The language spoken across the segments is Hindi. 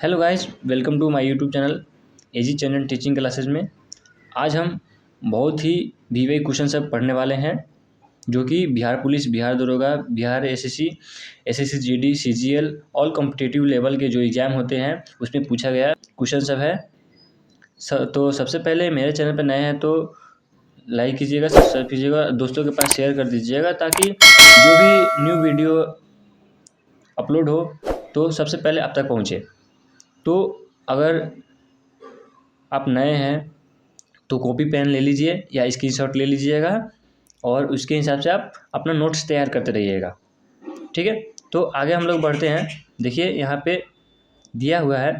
Hello guys, welcome to my YouTube channel AG channel teaching classes में। आज हम बहुत ही वीवे क्वेश्चन सब पढ़ने वाले हैं जो कि बिहार पुलिस, बिहार दरोगा, Bihar SSC GD, CGL all competitive level के जो एग्ज़ाम होते हैं उसमें पूछा गया क्वेश्चन सब है। तो सबसे पहले मेरे चैनल पर नए हैं तो लाइक कीजिएगा, सब्सक्राइब कीजिएगा, दोस्तों के पास शेयर कर दीजिएगा ताकि जो भी न्यू वीडियो अपलोड हो तो सबसे पहले आप तक पहुँचे। तो अगर आप नए हैं तो कॉपी पेन ले लीजिए या स्क्रीनशॉट ले लीजिएगा और उसके हिसाब से आप अपना नोट्स तैयार करते रहिएगा, ठीक है। तो आगे हम लोग बढ़ते हैं। देखिए यहाँ पे दिया हुआ है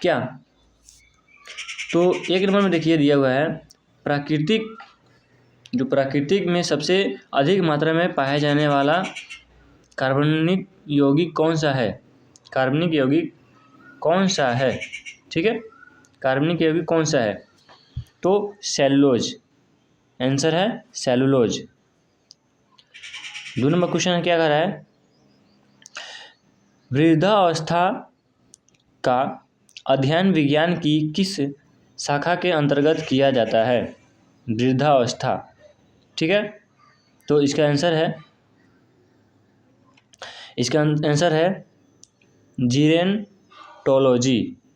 क्या, तो एक नंबर में देखिए दिया हुआ है प्राकृतिक में सबसे अधिक मात्रा में पाया जाने वाला कार्बनिक यौगिक कौन सा है। कार्बनिक यौगिक कौन सा है, ठीक है। कार्बनिक यौगिक कौन सा है, तो सेलुलोज, आंसर है सेलुलोज। 2 नंबर क्वेश्चन क्या कर रहा है, वृद्धावस्था का अध्ययन विज्ञान की किस शाखा के अंतर्गत किया जाता है। वृद्धावस्था, ठीक है। तो इसका आंसर है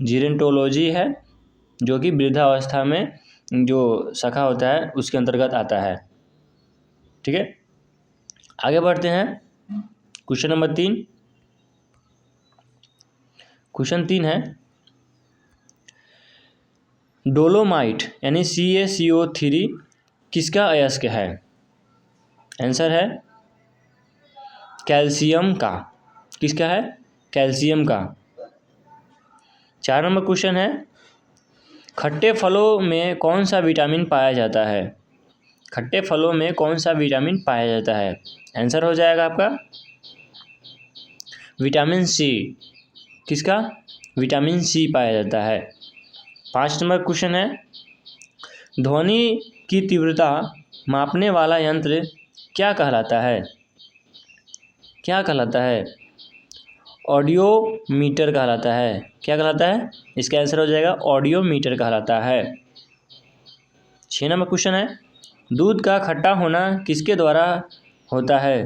जीरेंटोलॉजी है जो कि वृद्धावस्था में जो शाखा होता है उसके अंतर्गत आता है, ठीक है। आगे बढ़ते हैं। Question number 3। क्वेश्चन 3 है डोलोमाइट यानी CaCO3 किसका अयस्क है। आंसर है कैल्शियम का। किसका है, कैल्शियम का। 4 नंबर क्वेश्चन है खट्टे फलों में कौन सा विटामिन पाया जाता है। खट्टे फलों में कौन सा विटामिन पाया जाता है। आंसर हो जाएगा आपका विटामिन सी। किसका, विटामिन सी पाया जाता है। 5 नंबर क्वेश्चन है ध्वनि की तीव्रता मापने वाला यंत्र क्या कहलाता है। क्या कहलाता है, ऑडियोमीटर कहलाता है। क्या कहलाता है, इसका आंसर हो जाएगा ऑडियोमीटर कहलाता है। 6 नंबर क्वेश्चन है दूध का खट्टा होना किसके द्वारा होता है।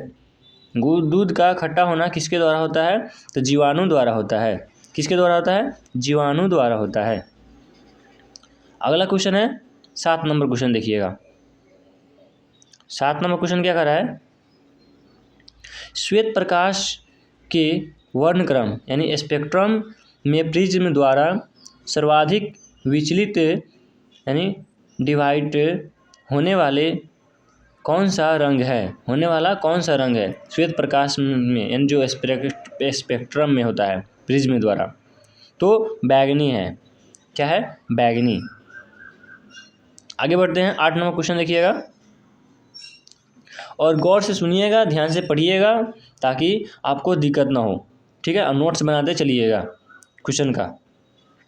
दूध का खट्टा होना किसके द्वारा होता है, तो जीवाणु द्वारा होता है। किसके द्वारा होता है, जीवाणु द्वारा होता है। अगला क्वेश्चन है 7 नंबर क्वेश्चन देखिएगा। 7 नंबर क्वेश्चन क्या कर रहा है श्वेत प्रकाश के वर्णक्रम यानी स्पेक्ट्रम में प्रिज्म द्वारा सर्वाधिक विचलित यानी डिवाइड होने वाला कौन सा रंग है। श्वेत प्रकाश में यानी जो स्पेक्ट्रम में होता है प्रिज्म द्वारा, तो बैगनी है। क्या है, बैगनी। आगे बढ़ते हैं। 8 नंबर क्वेश्चन देखिएगा और गौर से सुनिएगा, ध्यान से पढ़िएगा ताकि आपको दिक्कत ना हो, ठीक है। और नोट्स बनाते चलिएगा क्वेश्चन का।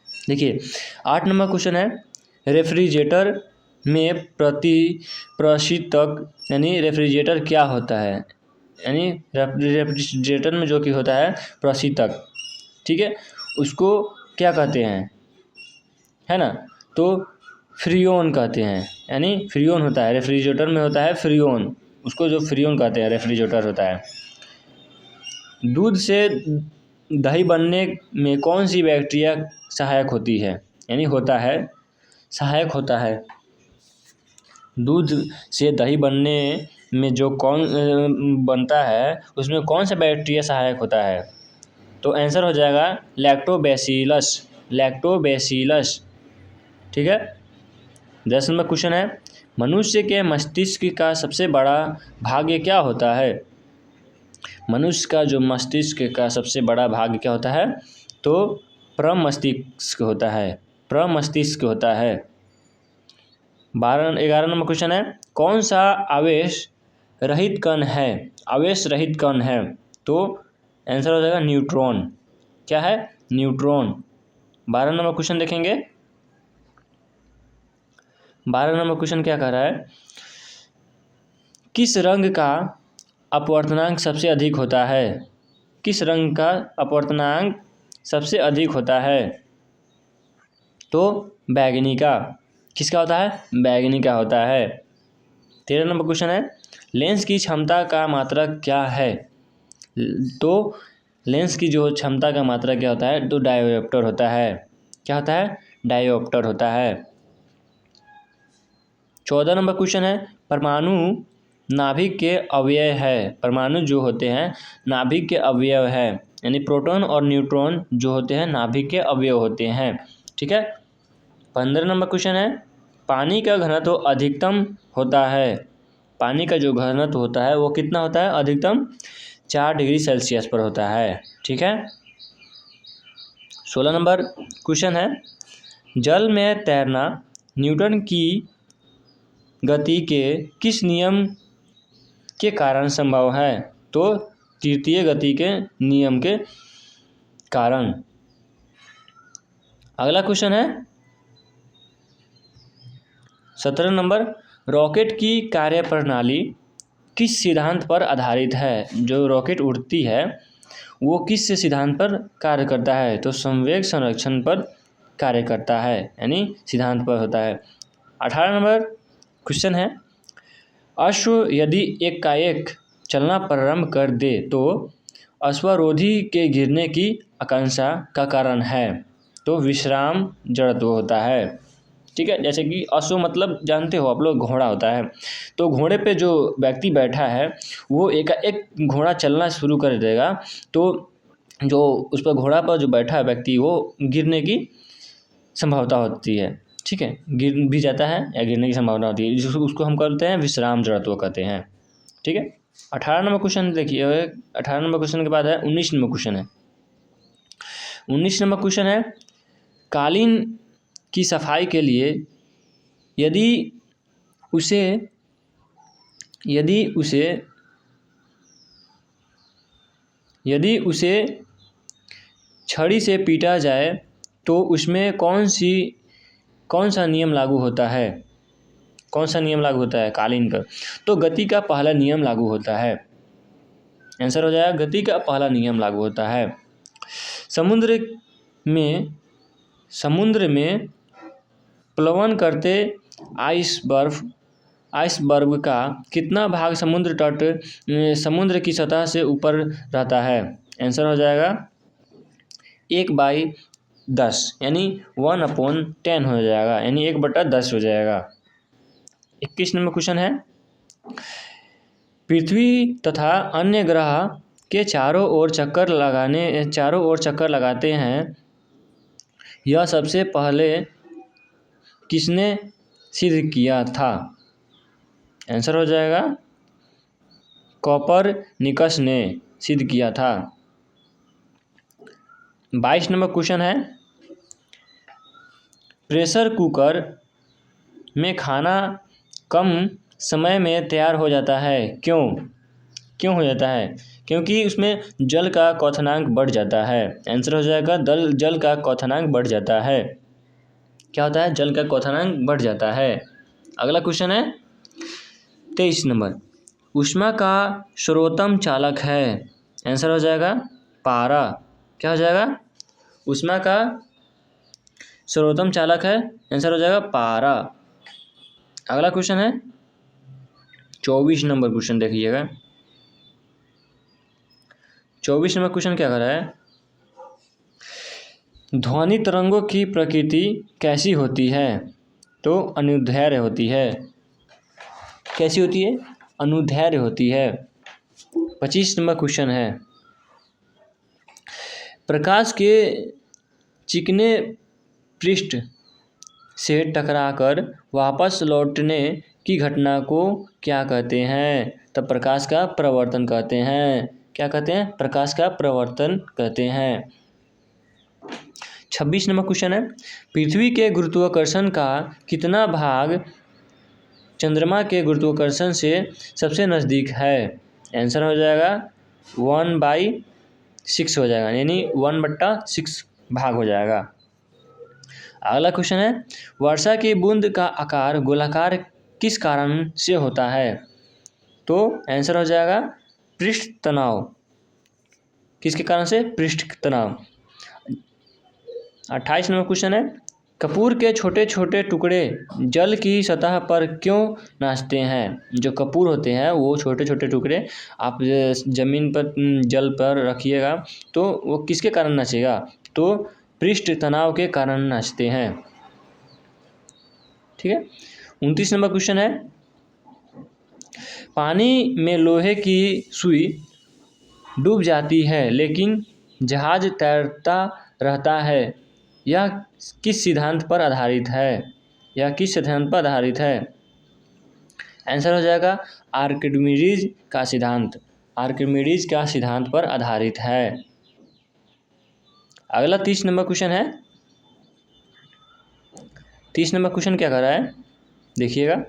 देखिए 8 नंबर क्वेश्चन है रेफ्रिजरेटर में प्रशीतक यानी रेफ्रिजरेटर क्या होता है। यानी रेफ्रिजरेटर में जो कि होता है प्रशीतक, ठीक है, उसको क्या कहते हैं, है ना, तो फ्रीओन कहते हैं। यानी फ्रीओन होता है रेफ्रिजरेटर में होता है फ्रीओन, उसको जो फ्रीओन कहते हैं रेफ्रिजरेटर होता है। दूध से दही बनने में कौन सी बैक्टीरिया सहायक होती है, यानी होता है सहायक होता है। दूध से दही बनने में जो कौन बनता है उसमें कौन सा बैक्टीरिया सहायक होता है, तो आंसर हो जाएगा लैक्टोबैसिलस, ठीक है। 10 नंबर क्वेश्चन है मनुष्य के मस्तिष्क का सबसे बड़ा भाग क्या होता है। मनुष्य का जो मस्तिष्क का सबसे बड़ा भाग क्या होता है, तो प्रमस्तिष्क होता है। 11 नंबर क्वेश्चन है कौन सा आवेश रहित कण है, तो आंसर हो जाएगा न्यूट्रॉन। क्या है, न्यूट्रॉन। 12 नंबर क्वेश्चन देखेंगे। 12 नंबर क्वेश्चन क्या कह रहा है किस रंग का अपवर्तनांक सबसे अधिक होता है। किस रंग का अपवर्तनांक सबसे अधिक होता है? तो बैंगनी का। किसका होता है? बैंगनी का होता है। 13 नंबर क्वेश्चन है, लेंस की क्षमता का मात्रक क्या है? तो लेंस की जो क्षमता का मात्रक क्या होता है? तो डायोप्टर होता है। क्या होता है? डायोप्टर होता है। 14 नंबर क्वेश्चन है, परमाणु नाभिक के अवयव है। परमाणु जो होते हैं नाभिक के अवयव है, यानी प्रोटॉन और न्यूट्रॉन जो होते हैं नाभिक के अवयव होते हैं। ठीक है। 15 नंबर क्वेश्चन है, पानी का घनत्व अधिकतम होता है। पानी का जो घनत्व होता है वो कितना होता है? अधिकतम 4 डिग्री सेल्सियस पर होता है। ठीक है। 16 नंबर क्वेश्चन है, जल में तैरना न्यूटन की गति के किस नियम के कारण संभव है? तो तृतीय गति के नियम के कारण। अगला क्वेश्चन है 17 नंबर, रॉकेट की कार्यप्रणाली किस सिद्धांत पर आधारित है? जो रॉकेट उड़ती है वो किस सिद्धांत पर कार्य करता है? तो संवेग संरक्षण पर कार्य करता है, यानी सिद्धांत पर होता है। 18 नंबर क्वेश्चन है, अश्व यदि एकाएक चलना प्रारंभ कर दे तो अश्वारोही के गिरने की आशंका का कारण है? तो विश्राम जड़त्व होता है। ठीक है। जैसे कि अश्व मतलब जानते हो आप लोग, घोड़ा होता है। तो घोड़े पे जो व्यक्ति बैठा है वो एकाएक घोड़ा चलना शुरू कर देगा तो जो उस पर घोड़ा पर जो बैठा है व्यक्ति वो गिरने की संभावना होती है। ठीक है। गिर भी जाता है या गिरने की संभावना होती है, जिसको उसको हम कहते हैं विश्राम जड़त्व कहते हैं। ठीक है। 18 नंबर क्वेश्चन देखिए। 18 नंबर क्वेश्चन के बाद है 19 नंबर क्वेश्चन है। 19 नंबर क्वेश्चन है, कालीन की सफाई के लिए यदि उसे छड़ी से पीटा जाए तो उसमें कौन सा नियम लागू होता है? कौन सा नियम लागू होता है कालीन का? तो गति का पहला नियम लागू होता है। आंसर हो जाएगा गति का पहला नियम लागू होता है। समुद्र में प्लवन करते आइसबर्ग का कितना भाग समुद्र की सतह से ऊपर रहता है? आंसर हो जाएगा 1/10, यानी 1/10 हो जाएगा, यानी 1/10 हो जाएगा। 21 नंबर क्वेश्चन है, पृथ्वी तथा अन्य ग्रह के चारों ओर चक्कर लगाते हैं, यह सबसे पहले किसने सिद्ध किया था? आंसर हो जाएगा कोपरनिकस ने सिद्ध किया था। 22 नंबर क्वेश्चन है, प्रेशर कुकर में खाना कम समय में तैयार हो जाता है, क्यों हो जाता है? क्योंकि उसमें जल का क्वथनांक बढ़ जाता है। आंसर हो जाएगा जल का क्वथनांक बढ़ जाता है। क्या होता है? जल का क्वथनांक बढ़ जाता है। अगला क्वेश्चन है 23 नंबर, ऊष्मा का सर्वोत्तम चालक है? आंसर हो जाएगा पारा। क्या हो जाएगा? ऊष्मा का सर्वोत्तम चालक है, आंसर हो जाएगा पारा। अगला क्वेश्चन है 24 नंबर क्वेश्चन देखिएगा। 24 नंबर क्वेश्चन क्या कर रहा है, ध्वनि तरंगों की प्रकृति कैसी होती है? तो अनुदैर्घ्य होती है। कैसी होती है? अनुदैर्घ्य होती है। 25 नंबर क्वेश्चन है, प्रकाश के चिकने पृष्ठ से टकराकर वापस लौटने की घटना को क्या कहते हैं? तब प्रकाश का प्रवर्तन कहते हैं। क्या कहते हैं? प्रकाश का प्रवर्तन कहते हैं। 26 नंबर क्वेश्चन है, पृथ्वी के गुरुत्वाकर्षण का कितना भाग चंद्रमा के गुरुत्वाकर्षण से सबसे नज़दीक है? आंसर हो जाएगा 1/6 हो जाएगा, यानी 1/6 भाग हो जाएगा। अगला क्वेश्चन है, वर्षा की बूंद का आकार गोलाकार किस कारण से होता है? तो आंसर हो जाएगा पृष्ठ तनाव। किसके कारण से? पृष्ठ तनाव। 28 नंबर क्वेश्चन है, कपूर के छोटे छोटे टुकड़े जल की सतह पर क्यों नाचते हैं। जो कपूर होते हैं वो छोटे छोटे टुकड़े आप ज़मीन पर जल पर रखिएगा तो वो किसके कारण नाचेगा, तो पृष्ठ तनाव के कारण नाचते हैं। ठीक है। 29 नंबर क्वेश्चन है, पानी में लोहे की सुई डूब जाती है लेकिन जहाज तैरता रहता है, यह किस सिद्धांत पर आधारित है, यह किस सिद्धांत पर आधारित है। आंसर हो जाएगा आर्किमिडीज का सिद्धांत, आर्किमिडीज का सिद्धांत पर आधारित है। अगला 30 नंबर क्वेश्चन है, 30 नंबर क्वेश्चन क्या कर रहा है देखिएगा,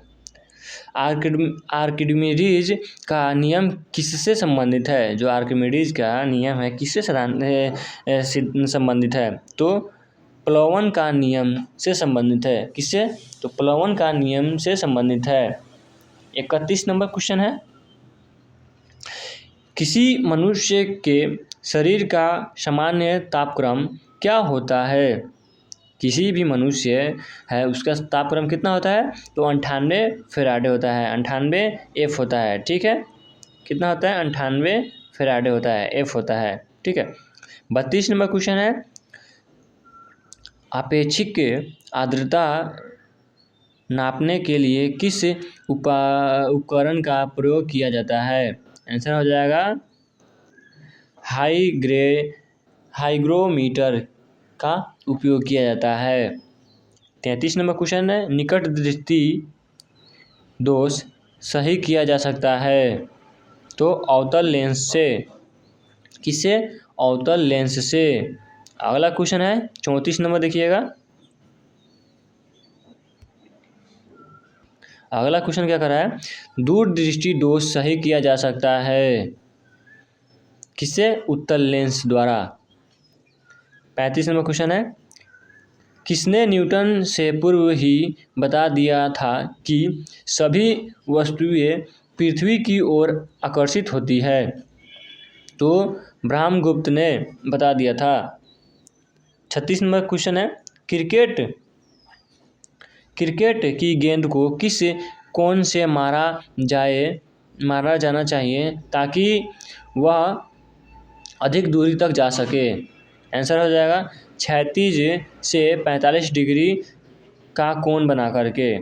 आर्किमिडीज का नियम किससे संबंधित है। जो आर्किमिडीज का नियम है किससे संबंधित है, तो प्लवन का नियम से संबंधित है। किससे, तो प्लवन का नियम से संबंधित है। 31 नंबर क्वेश्चन है, किसी मनुष्य के शरीर का सामान्य तापक्रम क्या होता है। किसी भी मनुष्य है उसका तापक्रम कितना होता है, तो 98 फेराडे होता है, 98 F होता है। ठीक है, कितना होता है, 98 फेराडे होता है, F होता है। ठीक है। 32 नंबर क्वेश्चन है, आपेक्षिक आर्द्रता नापने के लिए किस उपकरण का प्रयोग किया जाता है। आंसर हो जाएगा हाइग्रोमीटर का उपयोग किया जाता है। 33 नंबर क्वेश्चन है, निकट दृष्टि दोष सही किया जा सकता है, तो अवतल लेंस से। किससे, अवतल लेंस से। अगला क्वेश्चन है 34 नंबर देखिएगा, अगला क्वेश्चन क्या कर रहा है, दूरदृष्टि दोष सही किया जा सकता है किससे, उत्तल लेंस द्वारा। 35 नंबर क्वेश्चन है, किसने न्यूटन से पूर्व ही बता दिया था कि सभी वस्तुएं पृथ्वी की ओर आकर्षित होती है, तो ब्रह्मगुप्त ने बता दिया था। 36 नंबर क्वेश्चन है, क्रिकेट की गेंद को किस कोण से मारा जाना चाहिए ताकि वह अधिक दूरी तक जा सके। आंसर हो जाएगा क्षैतिज से 45 डिग्री का कोण बना करके।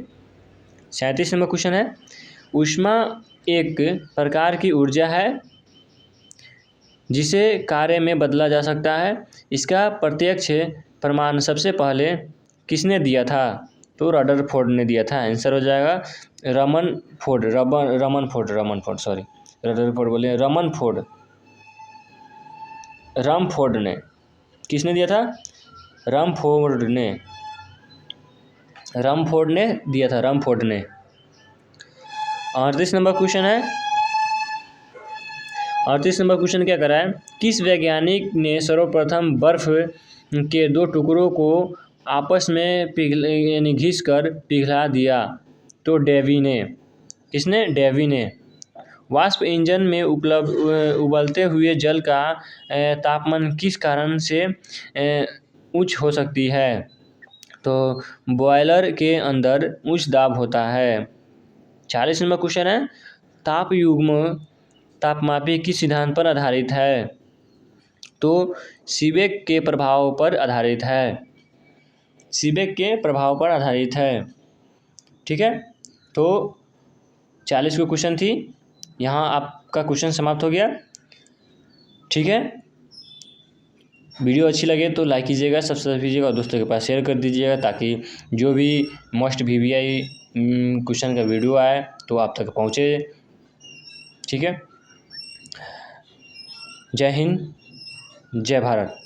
37 नंबर क्वेश्चन है, ऊष्मा एक प्रकार की ऊर्जा है जिसे कार्य में बदला जा सकता है। इसका प्रत्यक्ष प्रमाण सबसे पहले किसने दिया था, तो रदरफोर्ड ने दिया था। आंसर हो जाएगा रमनफोर्ड ने। किसने दिया था, रमफोर्ड ने दिया था, रमफोर्ड ने। 38 नंबर क्वेश्चन है, 38 नंबर क्वेश्चन क्या कर रहा है, किस वैज्ञानिक ने सर्वप्रथम बर्फ के दो टुकड़ों को आपस में घिस कर पिघला दिया, तो डेवी ने। किसने, डेवी ने। वाष्प इंजन में उबलते हुए जल का तापमान किस कारण से उच्च हो सकती है, तो बॉयलर के अंदर उच्च दाब होता है। 40 नंबर क्वेश्चन है, तापयुग्म तापमापी किस सिद्धांत पर आधारित है, तो सीबेक के प्रभाव पर आधारित है, सीबेक के प्रभाव पर आधारित है। ठीक है, तो 40 को क्वेश्चन थी, यहाँ आपका क्वेश्चन समाप्त हो गया। ठीक है, वीडियो अच्छी लगे तो लाइक कीजिएगा, सब्सक्राइब कीजिएगा और दोस्तों के पास शेयर कर दीजिएगा ताकि जो भी मोस्ट VVI क्वेश्चन का वीडियो आए तो आप तक पहुँचे। ठीक है, जय हिंद, जय भारत।